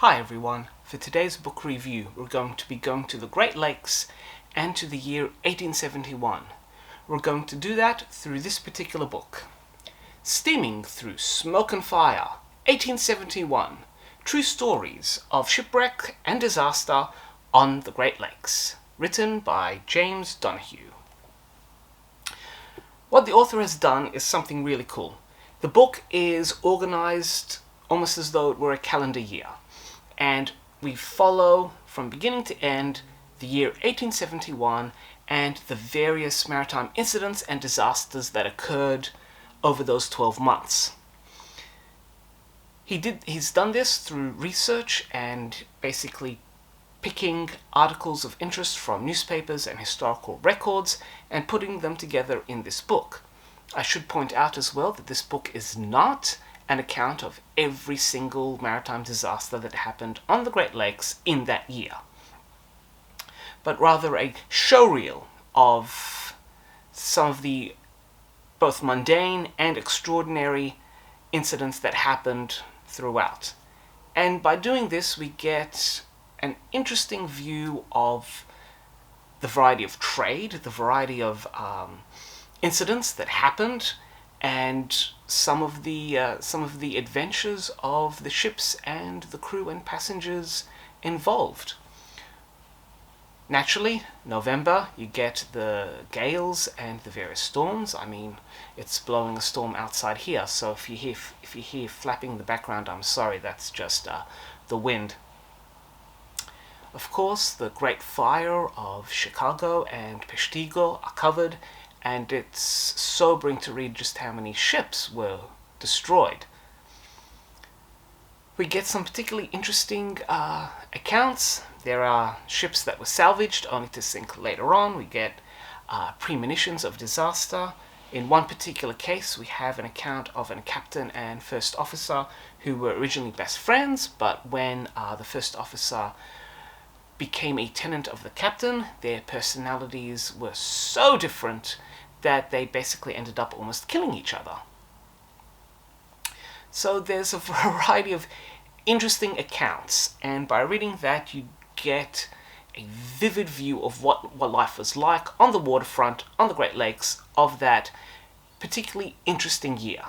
Hi everyone, for today's book review we're going to be going to the Great Lakes and to the year 1871. We're going to do that through this particular book. Steaming Through Smoke and Fire, 1871, True Stories of Shipwreck and Disaster on the Great Lakes, written by James Donahue. What the author has done is something really cool. The book is organized almost as though it were a calendar year. And we follow from beginning to end the year 1871 and the various maritime incidents and disasters that occurred over those 12 months. He's done this through research and basically picking articles of interest from newspapers and historical records and putting them together in this book. I should point out as well that this book is not an account of every single maritime disaster that happened on the Great Lakes in that year, but rather a showreel of some of the both mundane and extraordinary incidents that happened throughout. And by doing this, we get an interesting view of the variety of trade, the variety of incidents that happened, and some of the adventures of the ships and the crew and passengers involved. Naturally, November, you get the gales and the various storms. I mean, it's blowing a storm outside here, so if you hear flapping in the background, I'm sorry, that's just the wind. Of course, the Great Fire of Chicago and Peshtigo are covered, and it's sobering to read just how many ships were destroyed. We get some particularly interesting accounts. There are ships that were salvaged only to sink later on. We get premonitions of disaster. In one particular case, we have an account of a captain and first officer who were originally best friends, but when the first officer became a tenant of the captain, their personalities were so different that they basically ended up almost killing each other. So there's a variety of interesting accounts, and by reading that you get a vivid view of what life was like on the waterfront, on the Great Lakes, of that particularly interesting year.